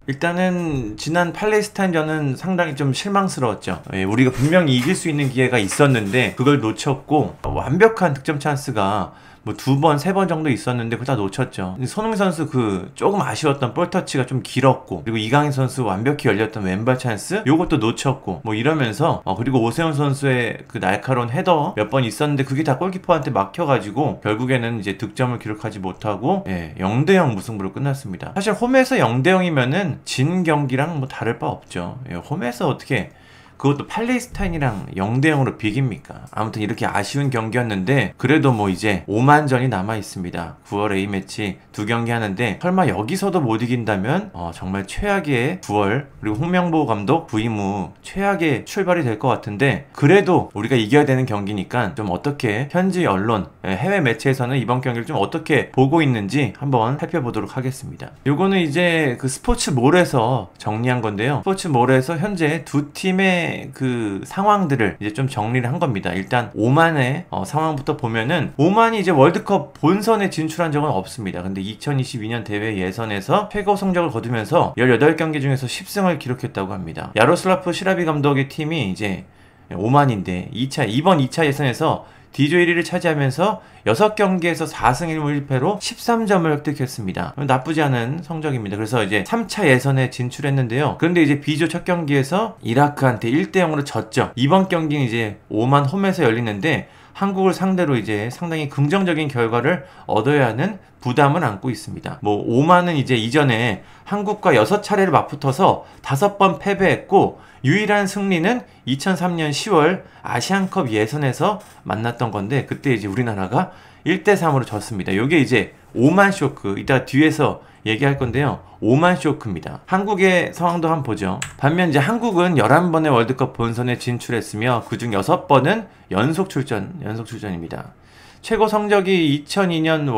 일단은 지난 팔레스타인전은 상당히 좀 실망스러웠죠. 우리가 분명히 이길 수 있는 기회가 있었는데 그걸 놓쳤고, 완벽한 득점 찬스가 뭐 2번, 3번 정도 있었는데 그거 다 놓쳤죠. 손흥민 선수 그 조금 아쉬웠던 볼 터치가 좀 길었고, 그리고 이강인 선수 완벽히 열렸던 왼발 찬스 요것도 놓쳤고, 뭐 이러면서 그리고 오세훈 선수의 그 날카로운 헤더 몇 번 있었는데 그게 다 골키퍼한테 막혀가지고 결국에는 이제 득점을 기록하지 못하고 0대0 무승부로 끝났습니다. 사실 홈에서 0대0이면은 진 경기랑 뭐 다를 바 없죠. 홈에서 어떻게 그것도 팔레스타인이랑 0대0으로 비깁니까? 아무튼 이렇게 아쉬운 경기였는데, 그래도 뭐 이제 5만전이 남아있습니다. 9월 A매치 2경기 하는데 설마 여기서도 못 이긴다면 정말 최악의 9월, 그리고 홍명보 감독 부임 후 최악의 출발이 될 것 같은데, 그래도 우리가 이겨야 되는 경기니까 좀 어떻게 현지 언론, 해외 매체에서는 이번 경기를 좀 어떻게 보고 있는지 한번 살펴보도록 하겠습니다. 요거는 이제 그 스포츠몰에서 정리한 건데요. 스포츠몰에서 현재 두 팀의 그 상황들을 이제 좀 정리를 한 겁니다. 일단 오만의 상황부터 보면은, 오만이 이제 월드컵 본선에 진출한 적은 없습니다. 근데 2022년 대회 예선에서 최고 성적을 거두면서 18경기 중에서 10승을 기록했다고 합니다. 야로슬라프 시라비 감독의 팀이 이제 오만인데 이번 2차 예선에서 D조 1위를 차지하면서 6경기에서 4승 1무 1패로 13점을 획득했습니다. 나쁘지 않은 성적입니다. 그래서 이제 3차 예선에 진출했는데요. 그런데 이제 B조 첫 경기에서 이라크한테 1대0으로 졌죠. 이번 경기는 이제 오만 홈에서 열리는데 한국을 상대로 이제 상당히 긍정적인 결과를 얻어야 하는 부담을 안고 있습니다. 뭐 오만은 이제 이전에 한국과 6차례를 맞붙어서 5번 패배했고, 유일한 승리는 2003년 10월 아시안컵 예선에서 만났던 건데, 그때 이제 우리나라가 1대3으로 졌습니다. 이게 이제 오만 쇼크, 이따 뒤에서 얘기할 건데요. 오만 쇼크입니다. 한국의 상황도 한번 보죠. 반면 이제 한국은 11번의 월드컵 본선에 진출했으며 그중 6번은 연속 출전입니다. 최고 성적이 2002년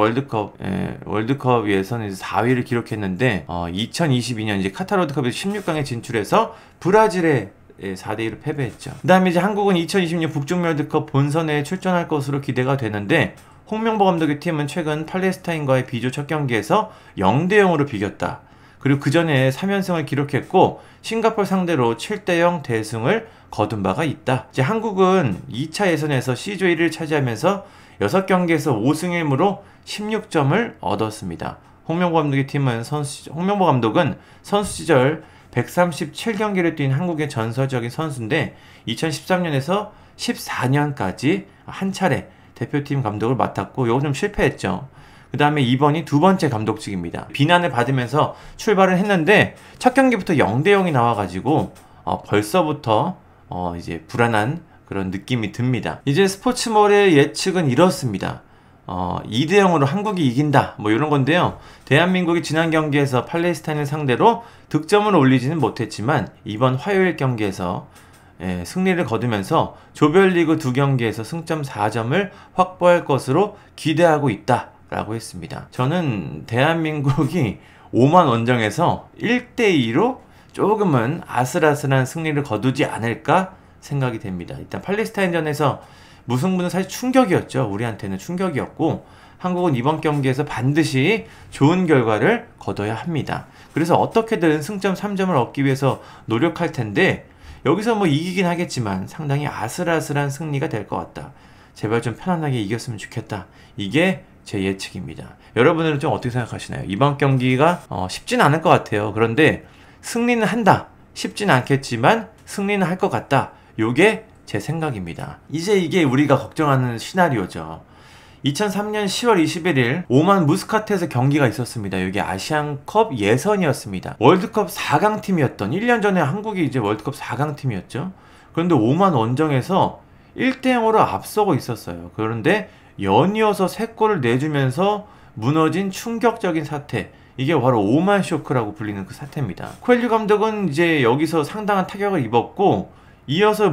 월드컵 예선에서 4위를 기록했는데, 2022년 이제 카타르 월드컵에서 16강에 진출해서 브라질에 4대2로 패배했죠. 그 다음에 이제 한국은 2026 북중미 월드컵 본선에 출전할 것으로 기대가 되는데, 홍명보 감독의 팀은 최근 팔레스타인과의 B조 첫 경기에서 0대0으로 비겼다. 그리고 그 전에 3연승을 기록했고, 싱가포르 상대로 7대0 대승을 거둔 바가 있다. 이제 한국은 2차 예선에서 C조 1위를 차지하면서 6경기에서 5승 1무로 16점을 얻었습니다. 홍명보 감독은 선수 시절 137경기를 뛴 한국의 전설적인 선수인데, 2013년에서 14년까지 한 차례 대표팀 감독을 맡았고, 요거 좀 실패했죠. 그 다음에 이번이 2번째 감독직입니다. 비난을 받으면서 출발을 했는데 첫 경기부터 0대0이 나와가지고 벌써부터 이제 불안한 그런 느낌이 듭니다. 이제 스포츠몰의 예측은 이렇습니다. 2대0으로 한국이 이긴다, 뭐 이런 건데요. 대한민국이 지난 경기에서 팔레스타인을 상대로 득점을 올리지는 못했지만 이번 화요일 경기에서 승리를 거두면서 조별리그 2경기에서 승점 4점을 확보할 것으로 기대하고 있다 라고 했습니다. 저는 대한민국이 오만 원정에서 1대2로 조금은 아슬아슬한 승리를 거두지 않을까 생각이 됩니다. 일단 팔레스타인전에서 무승부는 사실 충격이었죠. 우리한테는 충격이었고, 한국은 이번 경기에서 반드시 좋은 결과를 거둬야 합니다. 그래서 어떻게든 승점 3점을 얻기 위해서 노력할 텐데, 여기서 뭐 이기긴 하겠지만 상당히 아슬아슬한 승리가 될 것 같다. 제발 좀 편안하게 이겼으면 좋겠다. 이게 제 예측입니다. 여러분들은 좀 어떻게 생각하시나요? 이번 경기가 쉽진 않을 것 같아요. 그런데 승리는 한다. 쉽진 않겠지만 승리는 할 것 같다. 요게 제 생각입니다. 이제 이게 우리가 걱정하는 시나리오죠. 2003년 10월 21일 오만 무스카트에서 경기가 있었습니다. 이게 아시안컵 예선이었습니다. 월드컵 4강 팀이었던, 1년 전에 한국이 이제 월드컵 4강 팀이었죠. 그런데 오만 원정에서 1대0으로 앞서고 있었어요. 그런데 연이어서 3골을 내주면서 무너진 충격적인 사태, 이게 바로 오만 쇼크라고 불리는 그 사태입니다. 코엘류 감독은 이제 여기서 상당한 타격을 입었고, 이어서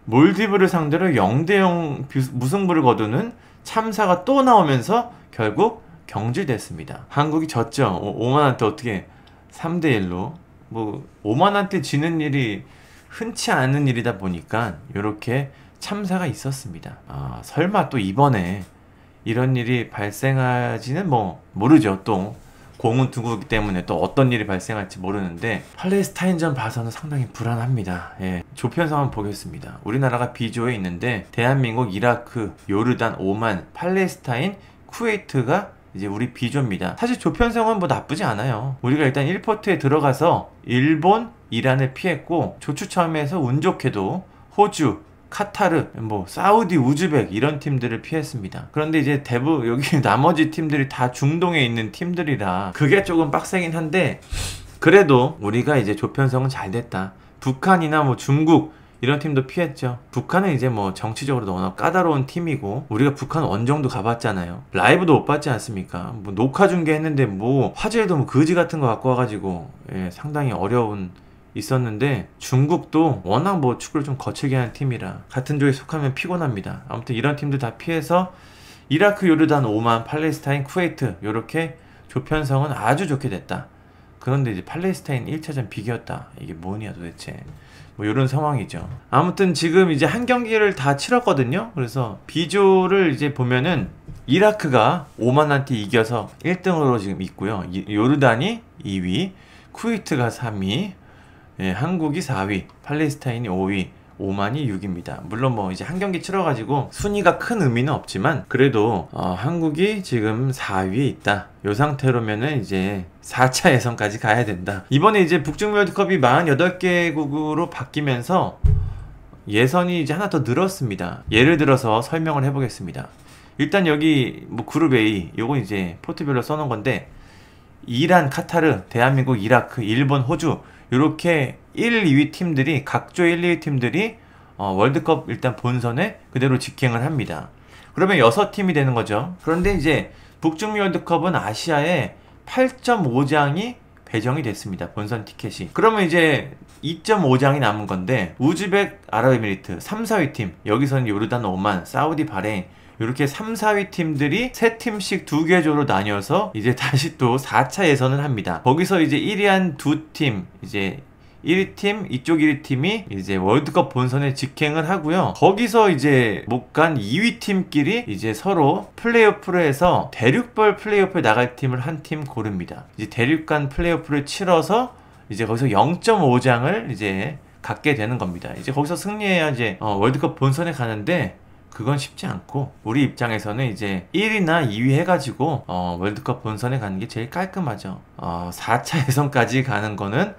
몰디브를 상대로 0대0 무승부를 거두는 참사가 또 나오면서 결국 경질됐습니다. 한국이 졌죠. 오만한테 어떻게 3대1로. 뭐 오만한테 지는 일이 흔치 않은 일이다 보니까 이렇게 참사가 있었습니다. 설마 또 이번에 이런 일이 발생하지는 뭐 모르죠. 또 공은 두고기 때문에 또 어떤 일이 발생할지 모르는데 팔레스타인전 봐서는 상당히 불안합니다. 예, 조편성 한번 보겠습니다. 우리나라가 B조에 있는데 대한민국, 이라크, 요르단, 오만, 팔레스타인, 쿠웨이트가 이제 우리 B조입니다. 사실 조편성은 뭐 나쁘지 않아요. 우리가 일단 1포트에 들어가서 일본, 이란을 피했고 조추첨에서 운 좋게도 호주, 카타르, 뭐 사우디, 우즈벡 이런 팀들을 피했습니다. 그런데 이제 여기 나머지 팀들이 다 중동에 있는 팀들이라 그게 조금 빡세긴 한데 그래도 우리가 이제 조편성은 잘 됐다. 북한이나 뭐 중국 이런 팀도 피했죠. 북한은 이제 뭐 정치적으로도 워낙 까다로운 팀이고 우리가 북한 원정도 가봤잖아요. 라이브도 못 봤지 않습니까? 뭐 녹화 중계했는데 뭐 화질도 뭐 거지 같은 거 갖고 와가지고 예, 상당히 어려운 있었는데 중국도 워낙 뭐 축구를 좀 거칠게 하는 팀이라 같은 조에 속하면 피곤합니다. 아무튼 이런 팀들 다 피해서 이라크, 요르단, 오만, 팔레스타인, 쿠웨이트 요렇게 조편성은 아주 좋게 됐다. 그런데 이제 팔레스타인 1차전 비겼다. 이게 뭐냐 도대체. 뭐 이런 상황이죠. 아무튼 지금 이제 한 경기를 다 치렀거든요. 그래서 B조를 이제 보면은 이라크가 오만한테 이겨서 1등으로 지금 있고요. 요르단이 2위, 쿠웨이트가 3위, 예, 한국이 4위, 팔레스타인이 5위, 오만이 6위입니다. 물론 뭐 이제 한 경기 치러가지고 순위가 큰 의미는 없지만 그래도 한국이 지금 4위에 있다. 요 상태로면은 이제 4차 예선까지 가야 된다. 이번에 이제 북중미 월드컵이 48개국으로 바뀌면서 예선이 이제 하나 더 늘었습니다. 예를 들어서 설명을 해보겠습니다. 일단 여기 뭐 그룹 A 요건 이제 포트별로 써놓은 건데 이란, 카타르, 대한민국, 이라크, 일본, 호주 이렇게 1, 2위 팀들이 각조 1, 2위 팀들이 월드컵 일단 본선에 그대로 직행을 합니다. 그러면 6팀이 되는 거죠. 그런데 이제 북중미 월드컵은 아시아에 8.5장이 배정이 됐습니다. 본선 티켓이. 그러면 이제 2.5장이 남은 건데 우즈벡, 아랍에미리트 3, 4위 팀, 여기서는 요르단, 오만, 사우디, 바레인 이렇게 3, 4위 팀들이 3팀씩 2개 조로 나뉘어서 이제 다시 또 4차 예선을 합니다. 거기서 이제 1위 한 2팀, 이제 1위팀, 이쪽 1위팀이 이제 월드컵 본선에 직행을 하고요. 거기서 이제 못 간 2위 팀끼리 이제 서로 플레이오프를 해서 대륙별 플레이오프에 나갈 팀을 한 팀 고릅니다. 이제 대륙간 플레이오프를 치러서 이제 거기서 0.5장을 이제 갖게 되는 겁니다. 이제 거기서 승리해야 이제 월드컵 본선에 가는데 그건 쉽지 않고 우리 입장에서는 이제 1위나 2위 해가지고 월드컵 본선에 가는 게 제일 깔끔하죠. 4차 예선까지 가는 거는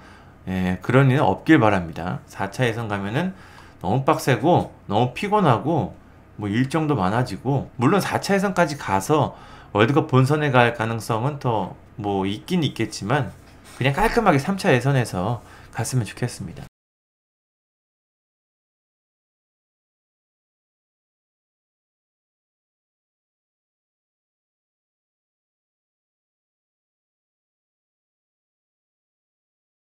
예, 그런 일은 없길 바랍니다. 4차 예선 가면은 너무 빡세고 너무 피곤하고 뭐 일정도 많아지고 물론 4차 예선까지 가서 월드컵 본선에 갈 가능성은 더 뭐 있긴 있겠지만 그냥 깔끔하게 3차 예선에서 갔으면 좋겠습니다.